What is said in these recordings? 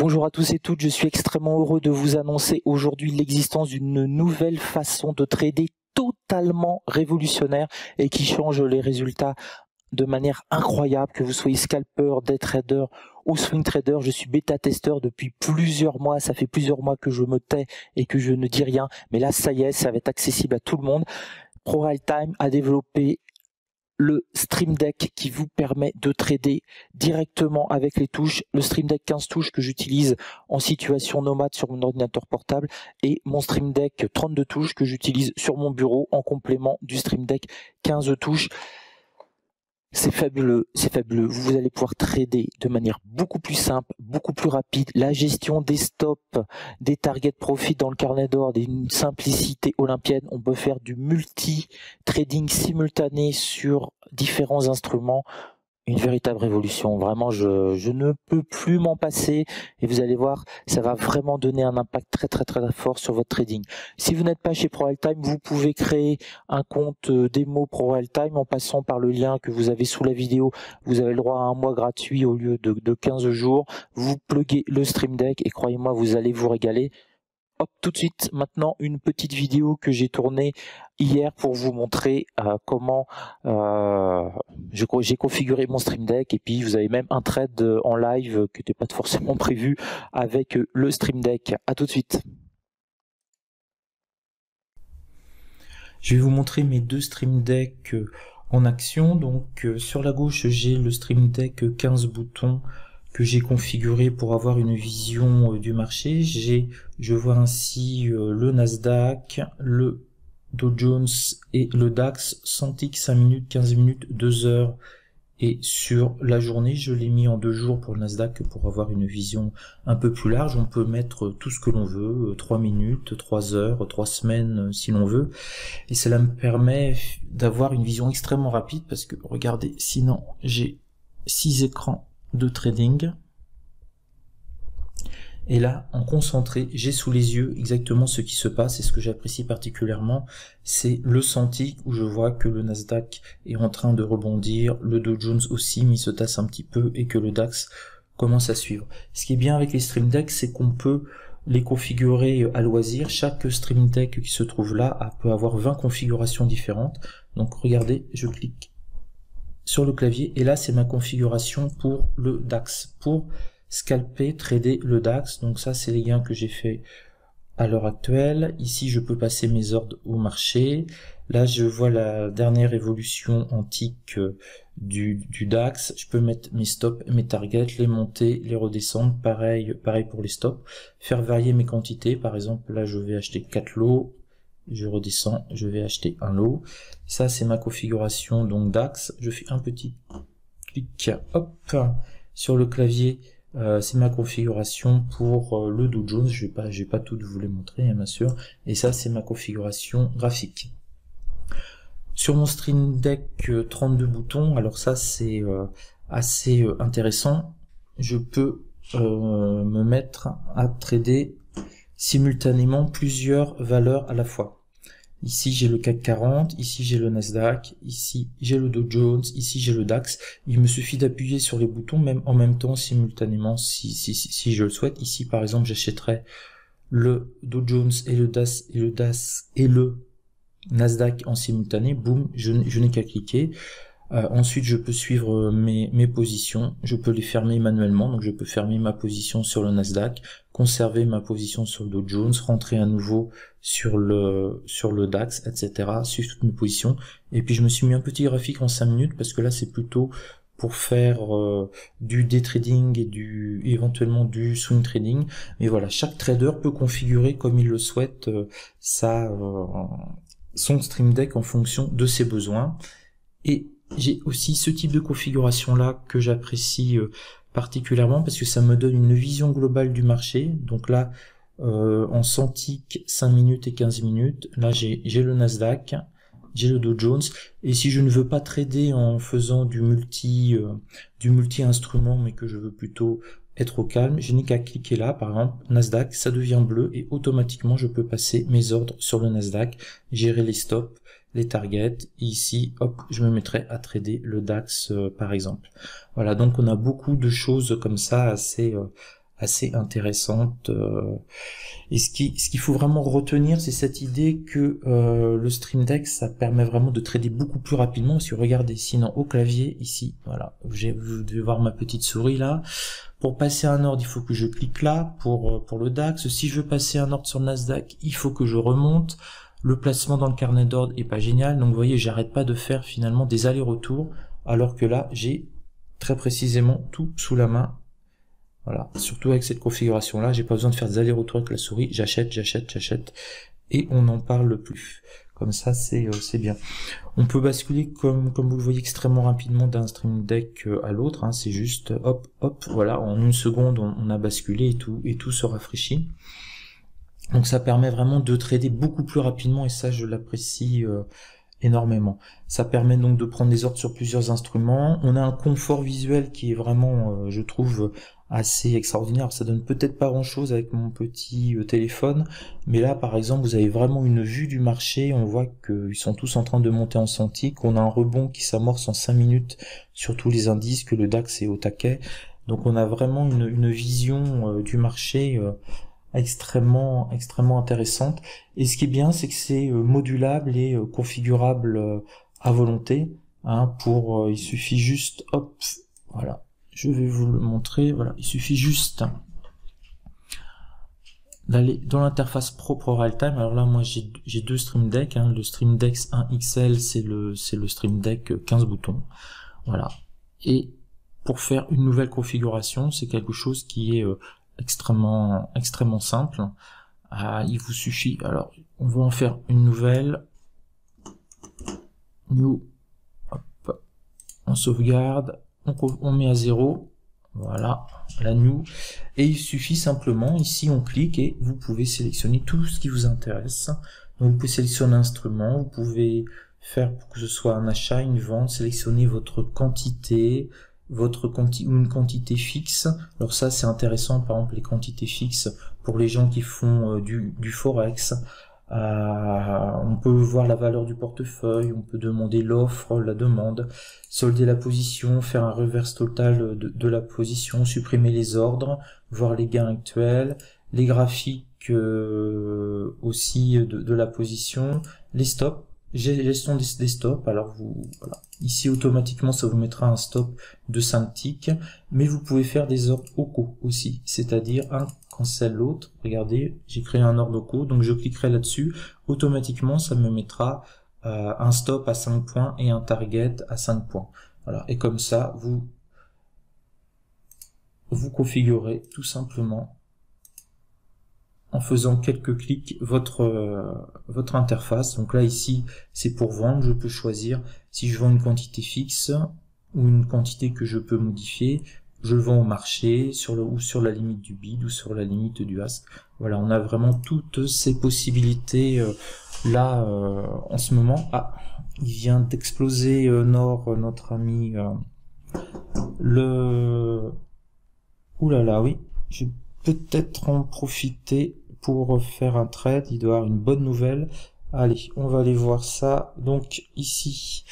Bonjour à tous et toutes, je suis extrêmement heureux de vous annoncer aujourd'hui l'existence d'une nouvelle façon de trader totalement révolutionnaire et qui change les résultats de manière incroyable, que vous soyez scalper, day trader ou swing trader. Je suis bêta-testeur depuis plusieurs mois, ça fait plusieurs mois que je me tais et que je ne dis rien, mais là ça y est, ça va être accessible à tout le monde. ProRealTime a développé le Stream Deck qui vous permet de trader directement avec les touches, le Stream Deck 15 touches que j'utilise en situation nomade sur mon ordinateur portable et mon Stream Deck 32 touches que j'utilise sur mon bureau en complément du Stream Deck 15 touches. C'est fabuleux, c'est fabuleux. Vous allez pouvoir trader de manière beaucoup plus simple, beaucoup plus rapide. La gestion des stops, des target profit dans le carnet d'ordre, d'une simplicité olympienne. On peut faire du multi-trading simultané sur différents instruments. Une véritable révolution. Vraiment, je ne peux plus m'en passer et vous allez voir, ça va vraiment donner un impact très fort sur votre trading. Si vous n'êtes pas chez ProRealTime, vous pouvez créer un compte démo ProRealTime en passant par le lien que vous avez sous la vidéo. Vous avez le droit à un mois gratuit au lieu de 15 jours. Vous pluguez le Stream Deck et croyez-moi, vous allez vous régaler. Hop, tout de suite, maintenant, une petite vidéo que j'ai tournée hier pour vous montrer comment j'ai configuré mon Stream Deck. Et puis, vous avez même un trade en live qui n'était pas forcément prévu avec le Stream Deck. À tout de suite. Je vais vous montrer mes deux Stream Deck en action. Donc, sur la gauche, j'ai le Stream Deck 15 boutons que j'ai configuré pour avoir une vision du marché. Je vois ainsi le Nasdaq, le Dow Jones et le DAX, 100 ticks, 5 minutes, 15 minutes, 2 heures. Et sur la journée, je l'ai mis en 2 jours pour le Nasdaq pour avoir une vision un peu plus large. On peut mettre tout ce que l'on veut, 3 minutes, 3 heures, 3 semaines si l'on veut. Et cela me permet d'avoir une vision extrêmement rapide parce que, regardez, sinon j'ai 6 écrans de trading et là en concentré j'ai sous les yeux exactement ce qui se passe et ce que j'apprécie particulièrement c'est le 100 ticks où je vois que le Nasdaq est en train de rebondir, le Dow Jones aussi mais il se tasse un petit peu et que le DAX commence à suivre. Ce qui est bien avec les Stream Deck, c'est qu'on peut les configurer à loisir. Chaque Stream Deck qui se trouve là peut avoir 20 configurations différentes. Donc regardez, je clique sur le clavier et là c'est ma configuration pour le DAX, pour scalper, trader le DAX. Donc ça c'est les gains que j'ai fait à l'heure actuelle. Ici je peux passer mes ordres au marché. Là je vois la dernière évolution en tick du DAX. Je peux mettre mes stops, mes targets, les monter, les redescendre. Pareil pour les stops. Faire varier mes quantités. Par exemple là je vais acheter 4 lots. Je redescends, je vais acheter un lot. Ça, c'est ma configuration donc DAX. Je fais un petit clic, hop, sur le clavier. C'est ma configuration pour le Dow Jones. Je vais pas tout vous les montrer, hein, bien sûr. Et ça, c'est ma configuration graphique. Sur mon Stream Deck 32 boutons, alors ça, c'est assez intéressant. Je peux me mettre à trader simultanément plusieurs valeurs à la fois. Ici j'ai le CAC 40, ici j'ai le Nasdaq, ici j'ai le Dow Jones, ici j'ai le DAX. Il me suffit d'appuyer sur les boutons même en même temps simultanément si je le souhaite. Ici par exemple j'achèterai le Dow Jones et le DAX et le Nasdaq en simultané. Boum, je n'ai qu'à cliquer. Ensuite je peux suivre mes positions, je peux les fermer manuellement, donc je peux fermer ma position sur le Nasdaq, conserver ma position sur le Dow Jones, rentrer à nouveau sur le DAX, etc. Suivre toutes mes positions. Et puis je me suis mis un petit graphique en 5 minutes parce que là c'est plutôt pour faire du day trading et éventuellement du swing trading. Mais voilà, chaque trader peut configurer comme il le souhaite son Stream Deck en fonction de ses besoins. Et j'ai aussi ce type de configuration là que j'apprécie particulièrement parce que ça me donne une vision globale du marché. Donc là en 100 ticks, 5 minutes et 15 minutes, là j'ai le Nasdaq, j'ai le Dow Jones, et si je ne veux pas trader en faisant du multi instrument mais que je veux plutôt être au calme, je n'ai qu'à cliquer là, par exemple Nasdaq, ça devient bleu et automatiquement je peux passer mes ordres sur le Nasdaq, gérer les stops, les targets, et ici, hop, je me mettrai à trader le DAX par exemple. Voilà, donc on a beaucoup de choses comme ça assez intéressante. Et ce qu'il faut vraiment retenir, c'est cette idée que le Stream Deck, ça permet vraiment de trader beaucoup plus rapidement. Parce que regardez, sinon au clavier, ici, voilà, vous devez voir ma petite souris là. Pour passer un ordre, il faut que je clique là, pour le DAX. Si je veux passer un ordre sur le Nasdaq, il faut que je remonte. Le placement dans le carnet d'ordre est pas génial. Donc vous voyez, j'arrête pas de faire finalement des allers-retours, alors que là, j'ai très précisément tout sous la main. Voilà, surtout avec cette configuration-là, j'ai pas besoin de faire des allers-retours avec la souris, j'achète, et on n'en parle plus. Comme ça, c'est bien. On peut basculer, comme vous le voyez, extrêmement rapidement d'un Stream Deck à l'autre, hein, c'est juste hop, hop, voilà, en une seconde, on a basculé et tout se rafraîchit. Donc ça permet vraiment de trader beaucoup plus rapidement, et ça, je l'apprécie énormément. Ça permet donc de prendre des ordres sur plusieurs instruments. On a un confort visuel qui est vraiment, je trouve, assez extraordinaire. Ça donne peut-être pas grand chose avec mon petit téléphone, mais là par exemple vous avez vraiment une vue du marché, on voit qu'ils sont tous en train de monter en senti, qu'on a un rebond qui s'amorce en 5 minutes sur tous les indices, que le DAX est au taquet, donc on a vraiment une vision du marché extrêmement intéressante. Et ce qui est bien, c'est que c'est modulable et configurable à volonté, hein, il suffit juste, hop, voilà, je vais vous le montrer, voilà, il suffit juste d'aller dans l'interface propre Realtime. Alors là, moi j'ai deux Stream Deck, hein. Le Stream Deck 1 XL, c'est le Stream Deck 15 boutons, voilà. Et pour faire une nouvelle configuration, c'est quelque chose qui est extrêmement simple. Il vous suffit, alors on va en faire une nouvelle, new, hop, on sauvegarde, on met à 0, voilà, la new, et il suffit simplement, ici on clique et vous pouvez sélectionner tout ce qui vous intéresse. Donc vous pouvez sélectionner un instrument, vous pouvez faire pour que ce soit un achat, une vente, sélectionner votre quantité, une quantité fixe. Alors ça c'est intéressant, par exemple les quantités fixes pour les gens qui font du forex. On peut voir la valeur du portefeuille, on peut demander l'offre, la demande, solder la position, faire un reverse total de la position, supprimer les ordres, voir les gains actuels, les graphiques aussi de la position, les stops, gestion des stops. Alors voilà, ici automatiquement ça vous mettra un stop de 5 ticks, mais vous pouvez faire des ordres OCO aussi, c'est-à-dire un cancel l'autre. Regardez, j'ai créé un ordre OCO, donc je cliquerai là-dessus, automatiquement ça me mettra un stop à 5 points et un target à 5 points. Voilà, et comme ça vous configurez tout simplement en faisant quelques clics votre interface. Donc là ici c'est pour vendre, je peux choisir si je vends une quantité fixe ou une quantité que je peux modifier. Je le vends au marché, ou sur la limite du bid ou sur la limite du ask. Voilà, on a vraiment toutes ces possibilités là en ce moment. Ah, il vient d'exploser Nord, notre ami oulala, oui, je vais peut-être en profiter pour faire un trade, il doit y avoir une bonne nouvelle. Allez, on va aller voir ça. Donc ici,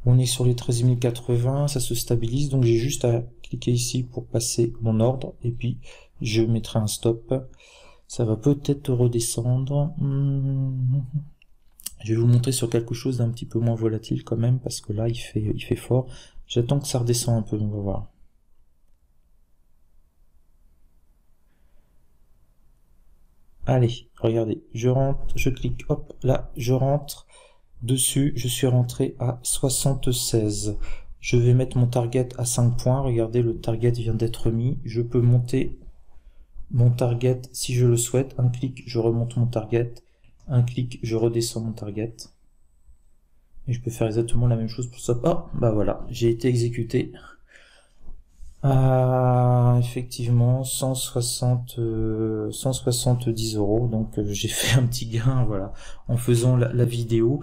on est sur les 13 080, ça se stabilise, donc j'ai juste à cliquer ici pour passer mon ordre, et puis je mettrai un stop. Ça va peut-être redescendre. Je vais vous montrer sur quelque chose d'un petit peu moins volatile quand même, parce que là il fait fort. J'attends que ça redescende un peu, on va voir. Allez, regardez, je rentre, je clique, hop, là, je rentre dessus, je suis rentré à 76. Je vais mettre mon target à 5 points, regardez, le target vient d'être mis. Je peux monter mon target si je le souhaite. Un clic, je remonte mon target. Un clic, je redescends mon target. Et je peux faire exactement la même chose pour ça. Oh, bah voilà, j'ai été exécuté. Effectivement 170 €, donc j'ai fait un petit gain, voilà, en faisant la vidéo.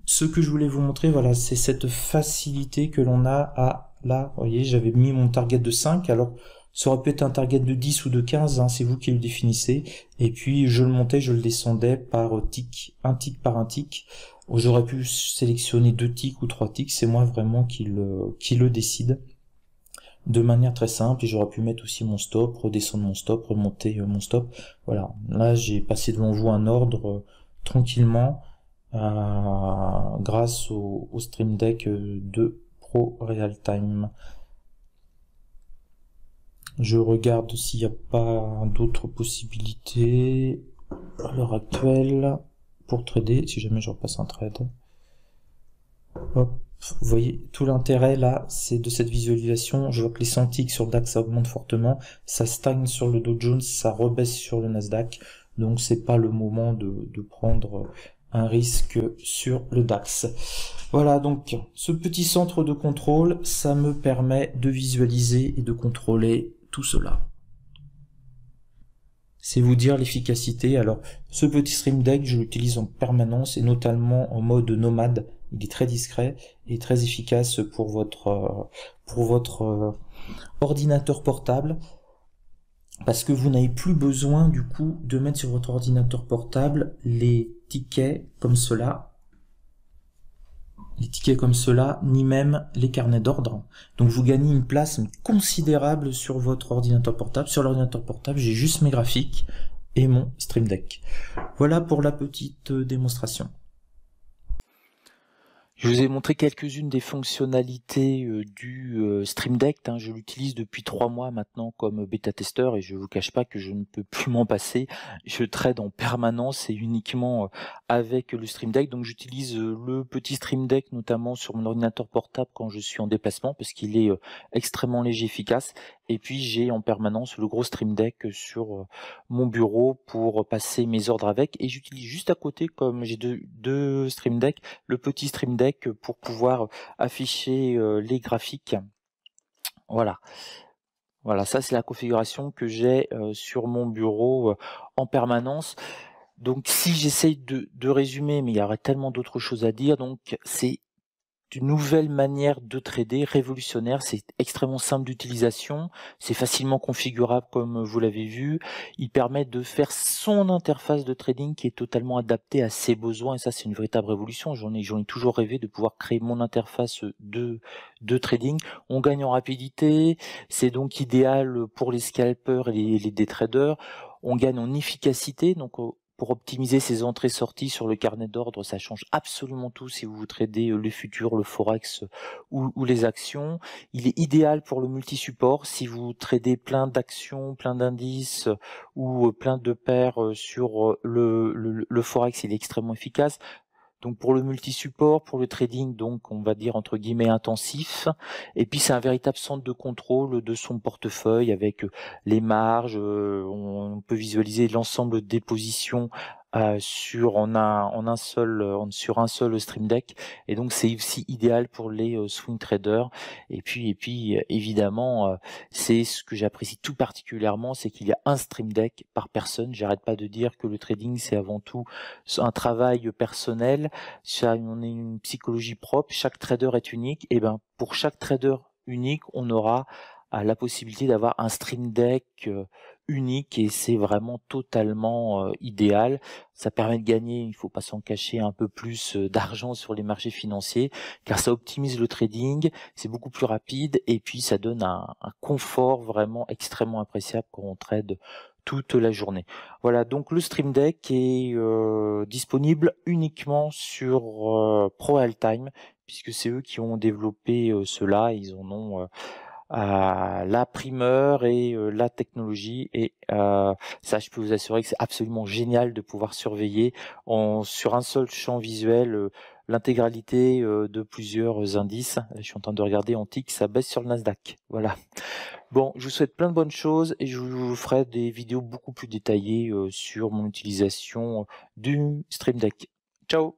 Ce que je voulais vous montrer, voilà, c'est cette facilité que l'on a là, vous voyez, j'avais mis mon target de 5, alors ça aurait pu être un target de 10 ou de 15, hein, c'est vous qui le définissez, et puis je le montais, je le descendais par tick, un tick par un tick. J'aurais pu sélectionner 2 ticks ou 3 ticks, c'est moi vraiment qui le décide. de manière très simple, et j'aurais pu mettre aussi mon stop, redescendre mon stop, remonter mon stop. Voilà, là j'ai passé devant vous un ordre tranquillement grâce au Stream Deck de Pro Realtime. Je regarde s'il n'y a pas d'autres possibilités à l'heure actuelle pour trader, si jamais je repasse un trade. Hop. Vous voyez, tout l'intérêt là, c'est de cette visualisation. Je vois que les centiques sur le DAX, ça augmente fortement, ça stagne sur le Dow Jones, ça rebaisse sur le Nasdaq. Donc c'est pas le moment de prendre un risque sur le DAX. Voilà, donc ce petit centre de contrôle, ça me permet de visualiser et de contrôler tout cela. C'est vous dire l'efficacité. Alors, ce petit Stream Deck, je l'utilise en permanence et notamment en mode nomade. Il est très discret et très efficace pour votre ordinateur portable, parce que vous n'avez plus besoin du coup de mettre sur votre ordinateur portable les tickets comme cela, ni même les carnets d'ordre. Donc vous gagnez une place considérable sur votre ordinateur portable. Sur l'ordinateur portable, j'ai juste mes graphiques et mon Stream Deck. Voilà pour la petite démonstration. Je vous ai montré quelques-unes des fonctionnalités du Stream Deck. Je l'utilise depuis 3 mois maintenant comme bêta-testeur et je ne vous cache pas que je ne peux plus m'en passer. Je trade en permanence et uniquement avec le Stream Deck. Donc j'utilise le petit Stream Deck notamment sur mon ordinateur portable quand je suis en déplacement parce qu'il est extrêmement léger, efficace. Et puis j'ai en permanence le gros Stream Deck sur mon bureau pour passer mes ordres avec. Et j'utilise juste à côté, comme j'ai deux Stream Deck, le petit Stream Deck pour pouvoir afficher les graphiques. Voilà. Voilà, ça c'est la configuration que j'ai sur mon bureau en permanence. Donc si j'essaye de résumer, mais il y aurait tellement d'autres choses à dire, donc c'est une nouvelle manière de trader révolutionnaire, c'est extrêmement simple d'utilisation, c'est facilement configurable comme vous l'avez vu, il permet de faire son interface de trading qui est totalement adaptée à ses besoins et ça c'est une véritable révolution, j'en ai toujours rêvé de pouvoir créer mon interface de trading. On gagne en rapidité, c'est donc idéal pour les scalpers et les day traders, on gagne en efficacité, donc pour optimiser ses entrées-sorties sur le carnet d'ordre, ça change absolument tout si vous tradez le futur, le forex ou les actions. Il est idéal pour le multi-support si vous tradez plein d'actions, plein d'indices ou plein de paires sur le forex, il est extrêmement efficace. Donc pour le multi-support, pour le trading, donc on va dire entre guillemets intensif. Et puis c'est un véritable centre de contrôle de son portefeuille avec les marges. On peut visualiser l'ensemble des positions sur un seul Stream Deck. Et donc c'est aussi idéal pour les swing traders. Et puis évidemment, c'est ce que j'apprécie tout particulièrement, c'est qu'il y a un Stream Deck par personne. J'arrête pas de dire que le trading c'est avant tout un travail personnel. On a une psychologie propre, chaque trader est unique, et ben pour chaque trader unique, on aura la possibilité d'avoir un Stream Deck unique et c'est vraiment totalement idéal. Ça permet de gagner, il faut pas s'en cacher, un peu plus d'argent sur les marchés financiers car ça optimise le trading, c'est beaucoup plus rapide et puis ça donne un confort vraiment extrêmement appréciable quand on trade toute la journée. Voilà, donc le Stream Deck est disponible uniquement sur Pro Realtime, puisque c'est eux qui ont développé cela, ils en ont la primeur et la technologie, et ça je peux vous assurer que c'est absolument génial de pouvoir surveiller sur un seul champ visuel l'intégralité de plusieurs indices. Je suis en train de regarder en tick, ça baisse sur le Nasdaq. Voilà. Bon, je vous souhaite plein de bonnes choses et je vous ferai des vidéos beaucoup plus détaillées sur mon utilisation du Stream Deck. Ciao!